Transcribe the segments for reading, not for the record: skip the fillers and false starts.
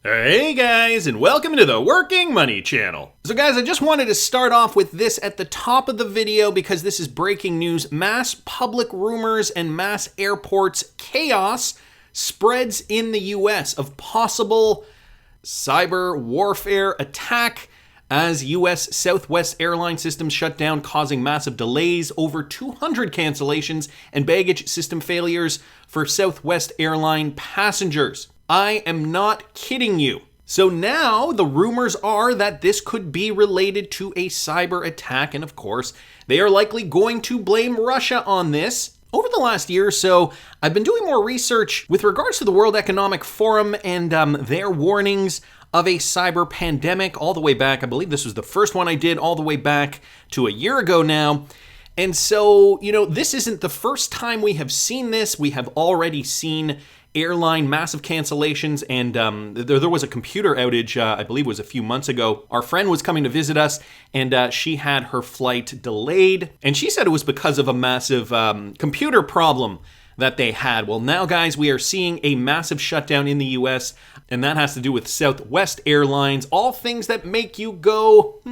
Hey guys, and welcome to the Working Money Channel. So guys, I just wanted to start off with this at the top of the video because this is breaking news. Mass public rumors and mass airports chaos spreads in the US of possible cyber warfare attack as US Southwest airline systems shut down, causing massive delays, over 200 cancellations and baggage system failures for Southwest airline passengers. I am not kidding you. So now the rumors are that this could be related to a cyber attack, and of course, they are likely going to blame Russia on this. Over the last year or so, I've been doing more research with regards to the World Economic Forum and their warnings of a cyber pandemic all the way back. I believe this was the first one I did all the way back to a year ago now. And so, this isn't the first time we have seen this. We have already seen airline massive cancellations, and there was a computer outage, I believe it was a few months ago. Our friend was coming to visit us, and she had her flight delayed, and she said it was because of a massive computer problem that they had. Well, now guys, we are seeing a massive shutdown in the US, and that has to do with Southwest Airlines, all things that make you go,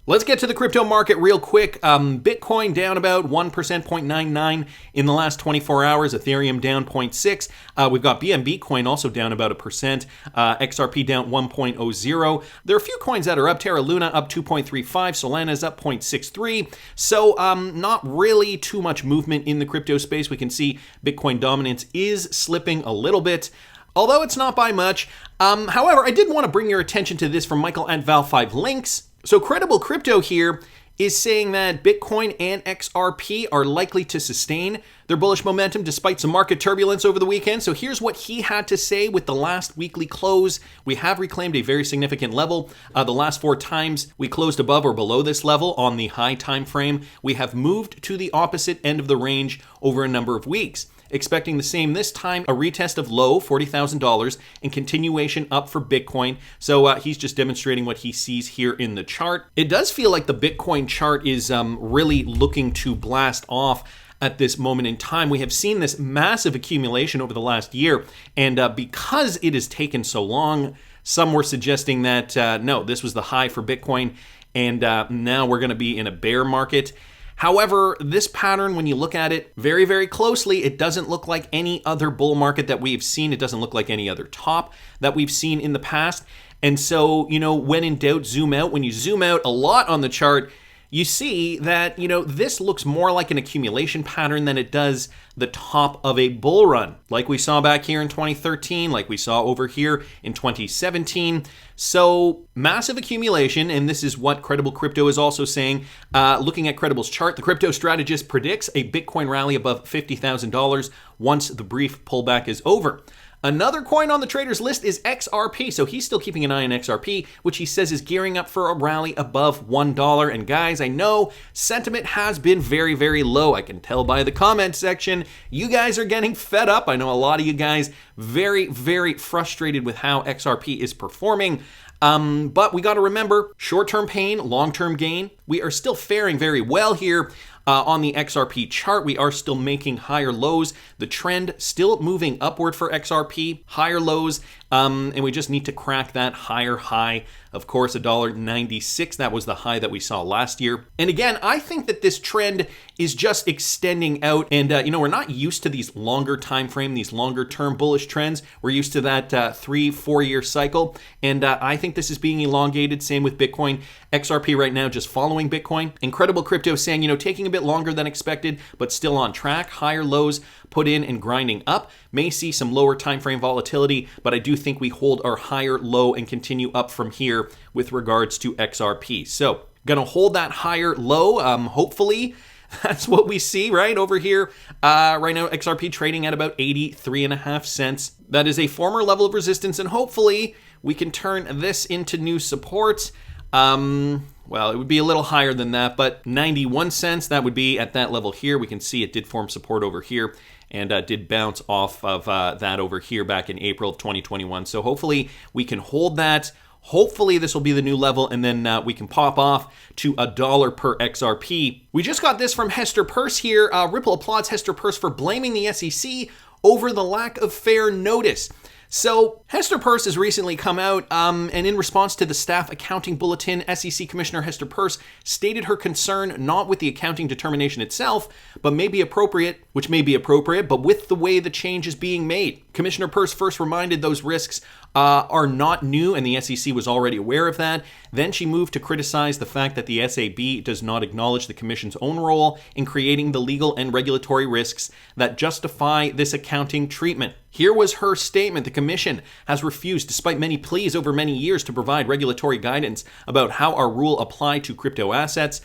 Let's get to the crypto market real quick. Bitcoin down about 1%, 0.99 in the last 24 hours. Ethereum down 0.6. We've got BNB coin also down about 1%. XRP down 1.00. There are a few coins that are up. Terra Luna up 2.35. Solana's up 0.63. So not really too much movement in the crypto space. We can see Bitcoin dominance is slipping a little bit, although it's not by much. However, I did want to bring your attention to this from Michael at Val5Links. So Credible Crypto here is saying that Bitcoin and XRP are likely to sustain their bullish momentum despite some market turbulence over the weekend. So here's what he had to say with the last weekly close. We have reclaimed a very significant level. The last 4 times we closed above or below this level on the high time frame. We have moved to the opposite end of the range over a number of weeks. Expecting the same this time, a retest of low, $40,000, and continuation up for Bitcoin. So he's just demonstrating what he sees here in the chart. It does feel like the Bitcoin chart is really looking to blast off at this moment in time. We have seen this massive accumulation over the last year, and because it has taken so long, some were suggesting that, no, this was the high for Bitcoin, and now we're going to be in a bear market. However, this pattern, when you look at it very, very closely, it doesn't look like any other bull market that we've seen. It doesn't look like any other top that we've seen in the past. And so, when in doubt, zoom out. When you zoom out a lot on the chart, you see that, this looks more like an accumulation pattern than it does the top of a bull run, like we saw back here in 2013, like we saw over here in 2017. So massive accumulation, and this is what Credible Crypto is also saying. Looking at Credible's chart, the crypto strategist predicts a Bitcoin rally above $50,000 once the brief pullback is over. Another coin on the trader's list is XRP, so he's still keeping an eye on XRP, which he says is gearing up for a rally above $1. And guys, I know sentiment has been very, very low. I can tell by the comment section. You guys are getting fed up. I know a lot of you guys very, very frustrated with how XRP is performing. But we got to remember, short-term pain, long-term gain. We are still faring very well here. On the XRP chart, we are still making higher lows. The trend still moving upward for XRP, higher lows, and we just need to crack that higher high. Of course, $1.96, that was the high that we saw last year. And again, I think that this trend is just extending out, and we're not used to these longer time frame, these longer term bullish trends. We're used to that 3-4 year cycle, and I think this is being elongated. Same with Bitcoin. XRP right now just following Bitcoin. Incredible Crypto saying, taking a bit longer than expected, but still on track. Higher lows put in and grinding up. May see some lower time frame volatility, but I do think we hold our higher low and continue up from here with regards to XRP. So gonna hold that higher low. Hopefully that's what we see right over here. Right now, XRP trading at about 83.5 cents. That is a former level of resistance, and hopefully we can turn this into new support. Well, it would be a little higher than that, but 91 cents, that would be at that level here. We can see it did form support over here and did bounce off of that over here back in April of 2021. So hopefully we can hold that. Hopefully this will be the new level, and then we can pop off to $1 per XRP. We just got this from Hester Peirce here. Ripple applauds Hester Peirce for blaming the SEC over the lack of fair notice. So Hester Peirce has recently come out, and in response to the staff accounting bulletin, SEC Commissioner Hester Peirce stated her concern not with the accounting determination itself, but may be appropriate, but with the way the change is being made. Commissioner Peirce first reminded those risks are not new, and the SEC was already aware of that. Then she moved to criticize the fact that the SAB does not acknowledge the Commission's own role in creating the legal and regulatory risks that justify this accounting treatment. Here was her statement. The Commission has refused, despite many pleas over many years, to provide regulatory guidance about how our rule apply to crypto assets.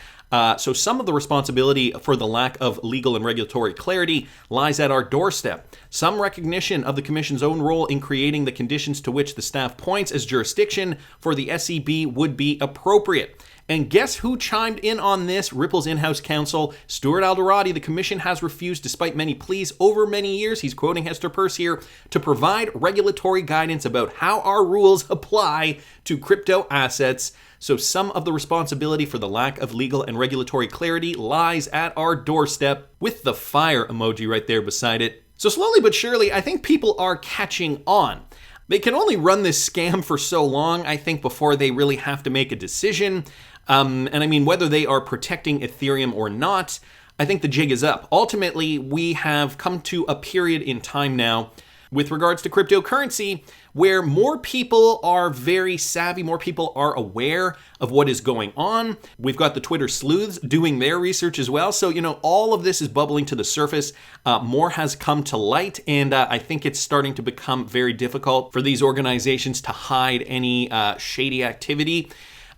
So some of the responsibility for the lack of legal and regulatory clarity lies at our doorstep. Some recognition of the Commission's own role in creating the conditions to which the staff points as jurisdiction for the SEB would be appropriate. And guess who chimed in on this? Ripple's in-house counsel, Stuart Alderati. The Commission has refused, despite many pleas over many years, he's quoting Hester Peirce here, to provide regulatory guidance about how our rules apply to crypto assets. So some of the responsibility for the lack of legal and regulatory clarity lies at our doorstep, with the fire emoji right there beside it. So slowly but surely, I think people are catching on. They can only run this scam for so long, I think, before they really have to make a decision. And I mean, whether they are protecting Ethereum or not, I think the jig is up. Ultimately, we have come to a period in time now with regards to cryptocurrency where more people are very savvy, more people are aware of what is going on. We've got the Twitter sleuths doing their research as well. So, all of this is bubbling to the surface. More has come to light, and I think it's starting to become very difficult for these organizations to hide any shady activity.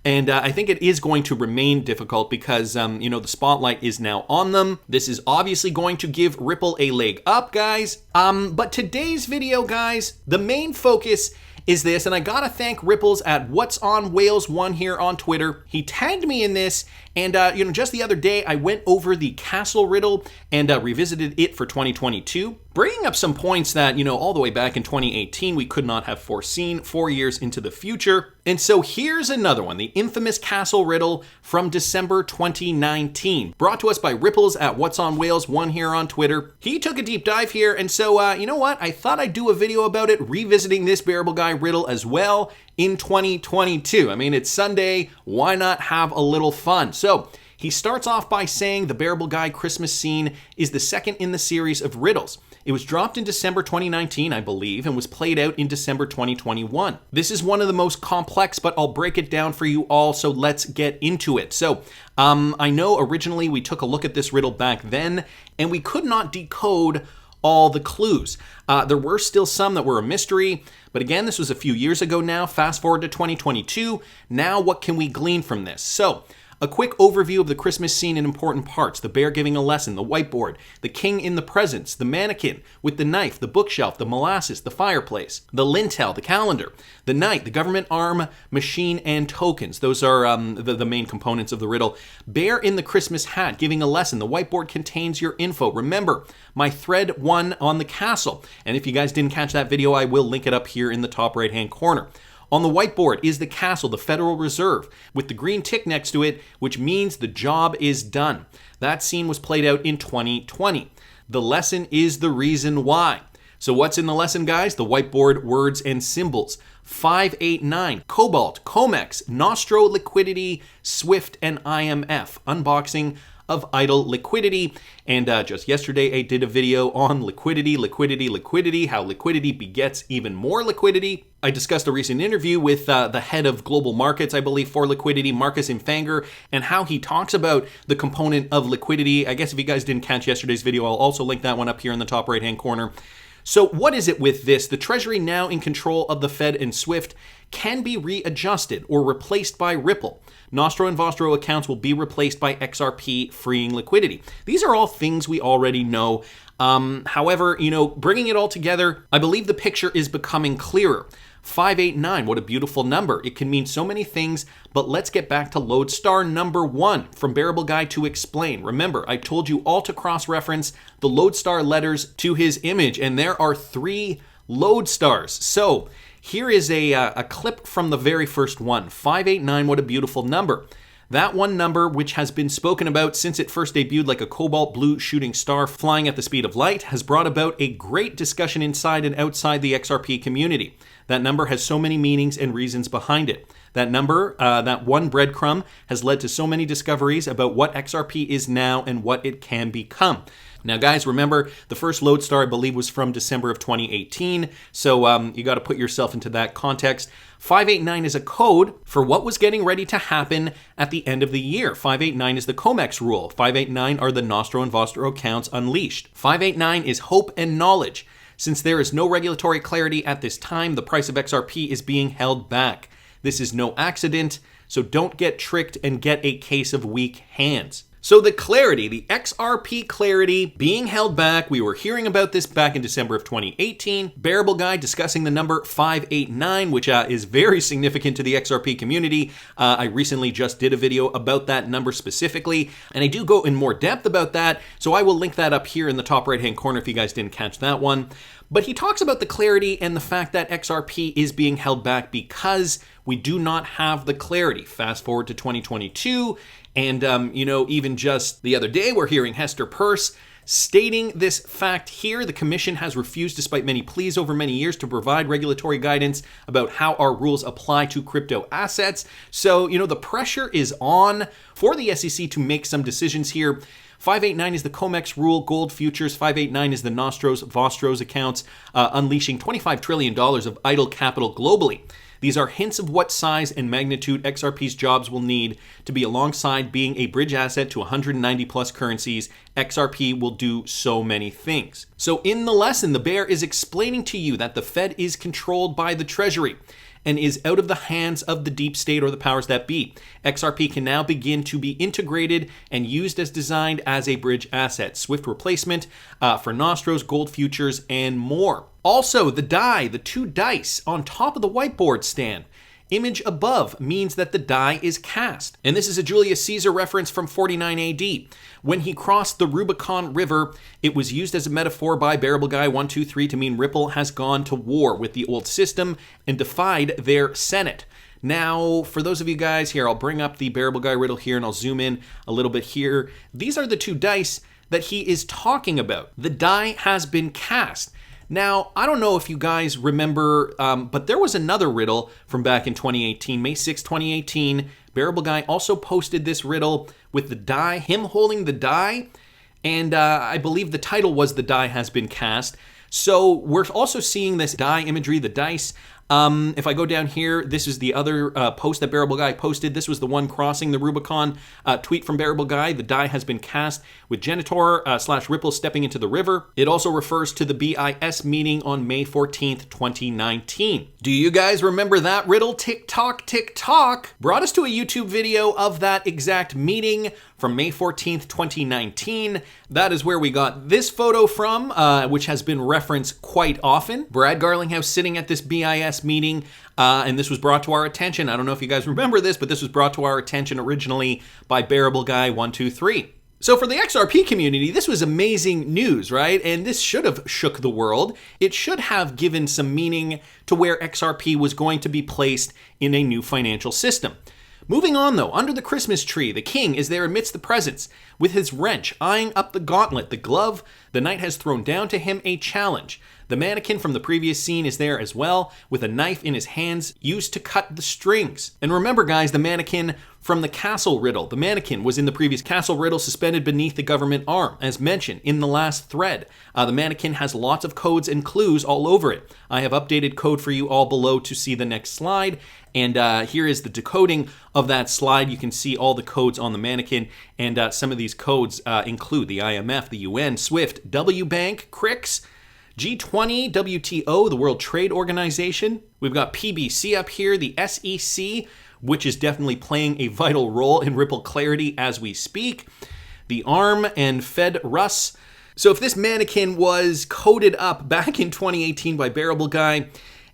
And I think it is going to remain difficult because, the spotlight is now on them. This is obviously going to give Ripple a leg up, guys. But today's video, guys, the main focus is this, and I gotta thank Ripples at What's on Wales 1 here on Twitter. He tagged me in this, and just the other day I went over the Castle Riddle and revisited it for 2022, bringing up some points that, all the way back in 2018 we could not have foreseen 4 years into the future. And so here's another one, the infamous Castle Riddle from December 2019, brought to us by Ripples at What's on Wales 1 here on Twitter. He took a deep dive here, and so you know what? I thought I'd do a video about it, revisiting this Bearableguy riddle as well in 2022. I mean, it's Sunday, why not have a little fun? So he starts off by saying the Bearableguy Christmas scene is the second in the series of riddles. It was dropped in December 2019, I believe, and was played out in December 2021. This is one of the most complex, but I'll break it down for you all, so let's get into it. So, I know originally we took a look at this riddle back then, and we could not decode all the clues. There were still some that were a mystery, but again, this was a few years ago now. Fast forward to 2022. Now, what can we glean from this? So, a quick overview of the Christmas scene in important parts. The bear giving a lesson, the whiteboard, the king in the presents, the mannequin with the knife, the bookshelf, the molasses, the fireplace, the lintel, the calendar, the knight, the government arm, machine, and tokens. Those are the main components of the riddle. Bear in the Christmas hat giving a lesson. The whiteboard contains your info. Remember, my thread 1 on the castle. And if you guys didn't catch that video, I will link it up here in the top right-hand corner. On the whiteboard is the castle, the Federal Reserve, with the green tick next to it, which means the job is done. That scene was played out in 2020. The lesson is the reason why. So what's in the lesson, guys? The whiteboard words and symbols. 589, Cobalt, Comex, Nostro Liquidity, Swift, and IMF. Unboxing of idle liquidity. And just yesterday, I did a video on liquidity, how liquidity begets even more liquidity. I discussed a recent interview with the head of global markets, I believe, for liquidity, Marcus Infanger, and how he talks about the component of liquidity. I guess if you guys didn't catch yesterday's video, I'll also link that one up here in the top right-hand corner. So what is it with this? The Treasury, now in control of the Fed and SWIFT, can be readjusted or replaced by Ripple. Nostro and Vostro accounts will be replaced by XRP, freeing liquidity. These are all things we already know. However, bringing it all together, I believe the picture is becoming clearer. 589, what a beautiful number. It can mean so many things, but let's get back to lodestar number 1 from Bearableguy to explain. Remember, I told you all to cross-reference the lodestar letters to his image, and there are 3 lodestars. So here is a clip from the very first one. 589, what a beautiful number. That one number, which has been spoken about since it first debuted like a cobalt blue shooting star flying at the speed of light, has brought about a great discussion inside and outside the XRP community. That number has so many meanings and reasons behind it. That number, that one breadcrumb, has led to so many discoveries about what XRP is now and what it can become. Now, guys, remember, the first lodestar, I believe, was from December of 2018, so you got to put yourself into that context. 589 is a code for what was getting ready to happen at the end of the year. 589 is the COMEX rule. 589 are the Nostro and Vostro accounts unleashed. 589 is hope and knowledge. Since there is no regulatory clarity at this time, the price of XRP is being held back. This is no accident, so don't get tricked and get a case of weak hands. So the clarity, the XRP clarity being held back, we were hearing about this back in December of 2018. Bearableguy discussing the number 589, which is very significant to the XRP community. I recently just did a video about that number specifically, and I do go in more depth about that, so I will link that up here in the top right-hand corner if you guys didn't catch that one. But he talks about the clarity and the fact that XRP is being held back because we do not have the clarity. Fast forward to 2022, and even just the other day, we're hearing Hester Peirce stating this fact here. The commission has refused, despite many pleas over many years, to provide regulatory guidance about how our rules apply to crypto assets. So, the pressure is on for the SEC to make some decisions here. 589 is the COMEX rule, gold futures. 589 is the Nostros, Vostros accounts, unleashing $25 trillion of idle capital globally. These are hints of what size and magnitude XRP's jobs will need to be alongside being a bridge asset to 190 plus currencies. XRP will do so many things. So in the lesson, the bear is explaining to you that the Fed is controlled by the Treasury and is out of the hands of the deep state or the powers that be. XRP can now begin to be integrated and used as designed as a bridge asset. Swift replacement for Nostros, gold futures, and more. Also, the die, the two dice on top of the whiteboard stand. Image above means that the die is cast. And this is a Julius Caesar reference from 49 AD. When he crossed the Rubicon River, it was used as a metaphor by Bearableguy123 to mean Ripple has gone to war with the old system and defied their Senate. Now, for those of you guys here, I'll bring up the Bearableguy riddle here and I'll zoom in a little bit here. These are the two dice that he is talking about. The die has been cast. Now, I don't know if you guys remember, but there was another riddle from back in 2018, May 6, 2018. Bearableguy also posted this riddle with the die, him holding the die, and I believe the title was "The Die Has Been Cast." So we're also seeing this die imagery, the dice. If I go down here, this is the other post that Bearableguy posted. This was the one crossing the Rubicon tweet from Bearableguy. The die has been cast with Genitor / Ripple stepping into the river. It also refers to the BIS meeting on May 14th, 2019. Do you guys remember that riddle? TikTok brought us to a YouTube video of that exact meeting from May 14th, 2019. That is where we got this photo from, which has been referenced quite often. Brad Garlinghouse sitting at this BIS meeting, and this was brought to our attention. I don't know if you guys remember this, but this was brought to our attention originally by Bearableguy123. So for the XRP community, this was amazing news, right? And this should have shook the world. It should have given some meaning to where XRP was going to be placed in a new financial system. Moving on though, under the Christmas tree, the king is there amidst the presents, with his wrench eyeing up the gauntlet, the glove. The knight has thrown down to him a challenge. The mannequin from the previous scene is there as well, with a knife in his hands used to cut the strings. And remember guys, the mannequin from the castle riddle. The mannequin was in the previous castle riddle, suspended beneath the government arm, as mentioned in the last thread. The mannequin has lots of codes and clues all over it. I have updated code for you all below to see the next slide. And here is the decoding of that slide. You can see all the codes on the mannequin, and some of these codes include the IMF, the UN, SWIFT, WBank, CRIX, G20, WTO, the World Trade Organization. We've got PBC up here, the SEC, which is definitely playing a vital role in Ripple clarity as we speak, the ARM and Fed Rus. So if this mannequin was coded up back in 2018 by Bearableguy,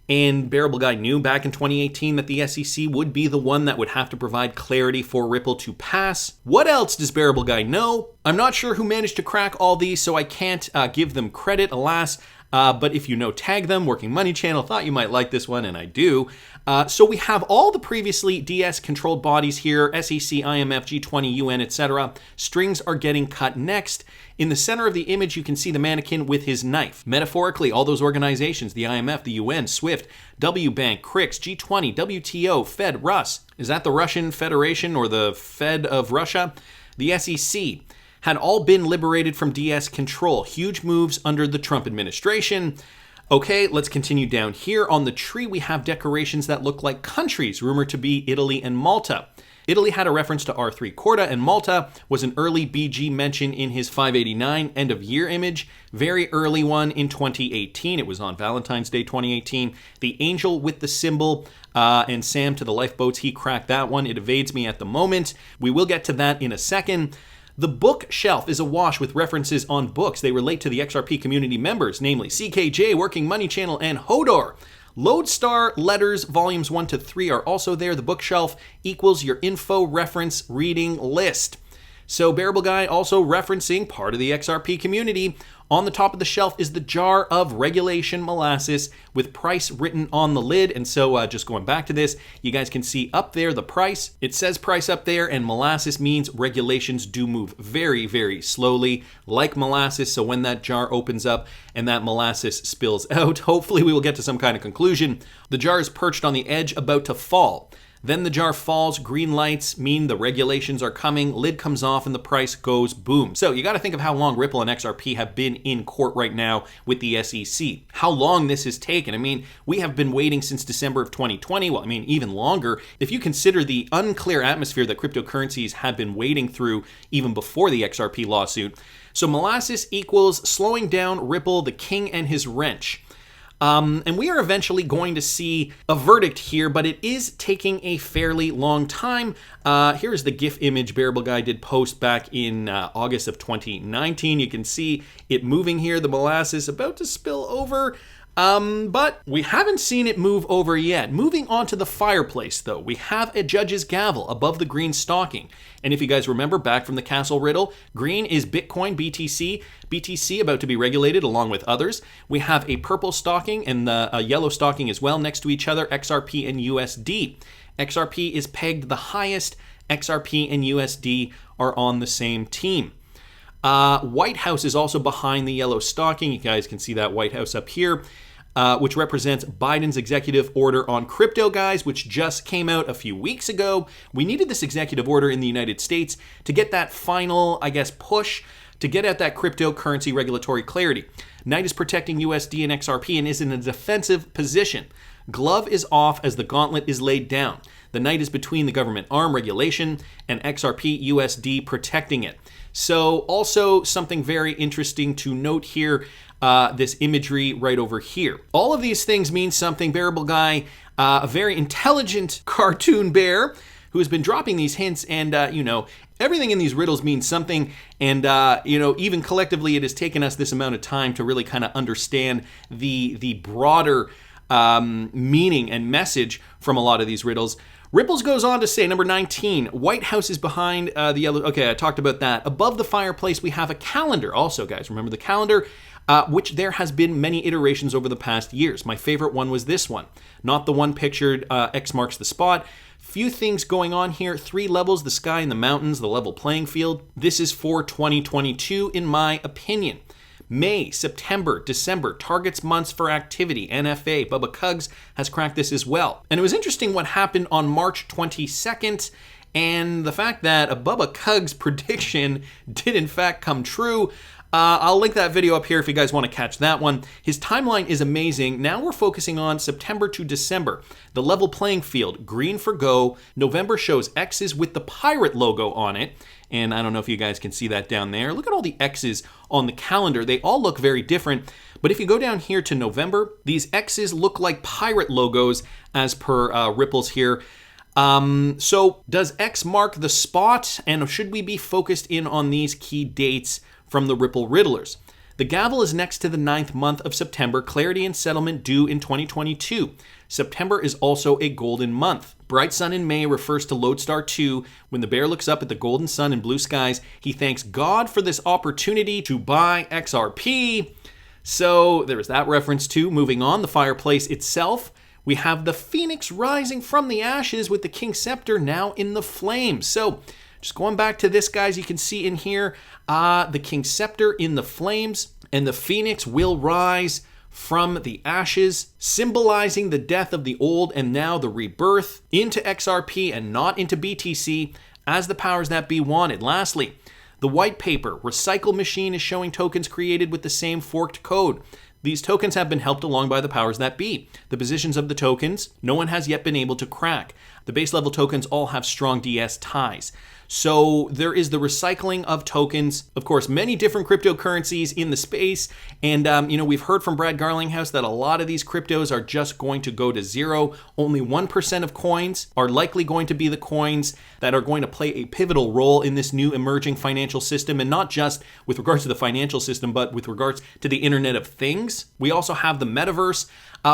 and Bearableguy knew back in 2018 that the SEC would be the one that would have to provide clarity for Ripple to pass, what else does Bearableguy know? I'm not sure who managed to crack all these, so I can't give them credit, alas. but if you know, tag them. Working Money Channel, thought you might like this one, and I do. So we have all the previously DS-controlled bodies here, SEC, IMF, G20, UN, etc. Strings are getting cut next. In the center of the image, you can see the mannequin with his knife. Metaphorically, all those organizations, the IMF, the UN, SWIFT, W-Bank, CRIX, G20, WTO, Fed, Rus. Is that the Russian Federation or the Fed of Russia? The SEC had all been liberated from DS control. Huge moves under the Trump administration. Okay, let's continue down here. On the tree, we have decorations that look like countries, rumored to be Italy and Malta. Italy had a reference to R3 Corda, and Malta was an early BG mention in his 589 end of year image. Very early one in 2018. It was on Valentine's Day 2018. The angel with the symbol and Sam to the lifeboats, he cracked that one. It evades me at the moment. We will get to that in a second. The bookshelf is awash with references on books. They relate to the XRP community members, namely CKJ, Working Money Channel, and Hodor. Lodestar letters, volumes 1 to 3 are also there. The bookshelf equals your info reference reading list. So Bearableguy also referencing part of the XRP community. On the top of the shelf is the jar of regulation molasses with price written on the lid. And so just going back to this, you guys can see up there the price. It says price up there, and molasses means regulations do move very, very slowly, like molasses. So when that jar opens up and that molasses spills out, hopefully we will get to some kind of conclusion. The jar is perched on the edge, about to fall. Then the jar falls, green lights mean the regulations are coming, lid comes off, and the price goes boom. So you got to think of how long Ripple and XRP have been in court right now with the SEC. How long this has taken. I mean, we have been waiting since December of 2020. Well, I mean, even longer. If you consider the unclear atmosphere that cryptocurrencies have been wading through even before the XRP lawsuit. So molasses equals slowing down Ripple, the king and his wrench. And we are eventually going to see a verdict here, but it is taking a fairly long time. Here is the GIF image Bearableguy did post back in August of 2019. You can see it moving here, the molasses about to spill over. But we haven't seen it move over yet. Moving on to the fireplace, though, we have a judge's gavel above the green stocking. And if you guys remember back from the Castle Riddle, green is Bitcoin, BTC. BTC about to be regulated along with others. We have a purple stocking and a yellow stocking as well next to each other, XRP and USD. XRP is pegged the highest. XRP and USD are on the same team. White House is also behind the yellow stocking. You guys can see that White House up here, which represents Biden's executive order on crypto, guys, which just came out a few weeks ago. We needed this executive order in the United States to get that final, I guess, push to get at that cryptocurrency regulatory clarity. Knight is protecting USD and XRP and is in a defensive position. Glove is off as the gauntlet is laid down. The Knight is between the government arm regulation and XRP USD protecting it. So also something very interesting to note here, this imagery right over here. All of these things mean something. Bearableguy, a very intelligent cartoon bear who has been dropping these hints, and everything in these riddles means something. And even collectively, it has taken us this amount of time to really kind of understand the broader meaning and message from a lot of these riddles. Ripples goes on to say, number 19, White House is behind the yellow. Okay, I talked about that. Above the fireplace, we have a calendar. Also, guys, remember the calendar, which there has been many iterations over the past years. My favorite one was this one, not the one pictured X marks the spot. Few things going on here. 3 levels, the sky and the mountains, the level playing field. This is for 2022, in my opinion. May, September, December, targets months for activity. NFA, Bubba Cugs has cracked this as well. And it was interesting what happened on March 22nd and the fact that a Bubba Cugs prediction did in fact come true. I'll link that video up here if you guys want to catch that one. His timeline is amazing. Now we're focusing on September to December. The level playing field, green for go. November shows X's with the pirate logo on it. And I don't know if you guys can see that down there. Look at all the X's on the calendar. They all look very different. But if you go down here to November, these X's look like pirate logos as per Ripples here. So does X mark the spot? And should we be focused in on these key dates from the Ripple Riddlers? The gavel is next to the 9th month of September. Clarity and settlement due in 2022. September is also a golden month. Bright sun in May refers to Lodestar 2. When the bear looks up at the golden sun and blue skies, he thanks God for this opportunity to buy XRP. So there was that reference too. Moving on, the fireplace itself. We have the phoenix rising from the ashes with the King's Scepter now in the flames. So just going back to this, guys, you can see in here the King's Scepter in the flames, and the phoenix will rise from the ashes, symbolizing the death of the old and now the rebirth into XRP and not into BTC as the powers that be wanted. Lastly, the white paper recycle machine is showing tokens created with the same forked code. These tokens have been helped along by the powers that be. The positions of the tokens, no one has yet been able to crack. The base level tokens all have strong DS ties. So there is the recycling of tokens. Of course, many different cryptocurrencies in the space. And, we've heard from Brad Garlinghouse that a lot of these cryptos are just going to go to zero. Only 1% of coins are likely going to be the coins that are going to play a pivotal role in this new emerging financial system. And not just with regards to the financial system, but with regards to the Internet of Things. We also have the metaverse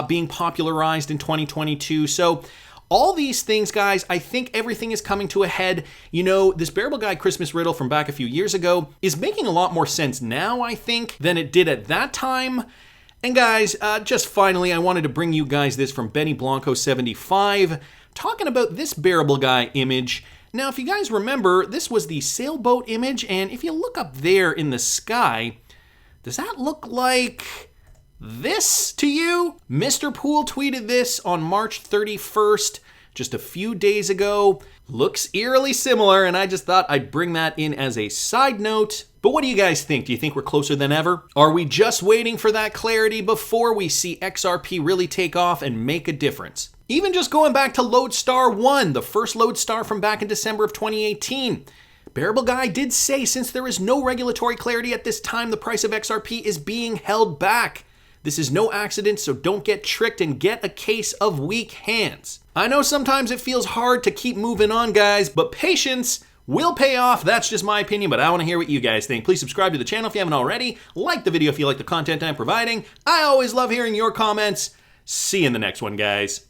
being popularized in 2022. So all these things, guys, I think everything is coming to a head. This Bearableguy Christmas riddle from back a few years ago is making a lot more sense now, I think, than it did at that time. And guys, just finally, I wanted to bring you guys this from Benny Blanco 75, talking about this Bearableguy image. Now, if you guys remember, this was the sailboat image, and if you look up there in the sky, does that look like this to you? Mr. Poole tweeted this on March 31st, just a few days ago. Looks eerily similar, and I just thought I'd bring that in as a side note. But what do you guys think? Do you think we're closer than ever? Are we just waiting for that clarity before we see XRP really take off and make a difference? Even just going back to Lodestar 1, the first Lodestar from back in December of 2018. Bearableguy did say since there is no regulatory clarity at this time, the price of XRP is being held back. This is no accident, so don't get tricked and get a case of weak hands. I know sometimes it feels hard to keep moving on, guys, but patience will pay off. That's just my opinion, but I want to hear what you guys think. Please subscribe to the channel if you haven't already. Like the video if you like the content I'm providing. I always love hearing your comments. See you in the next one, guys.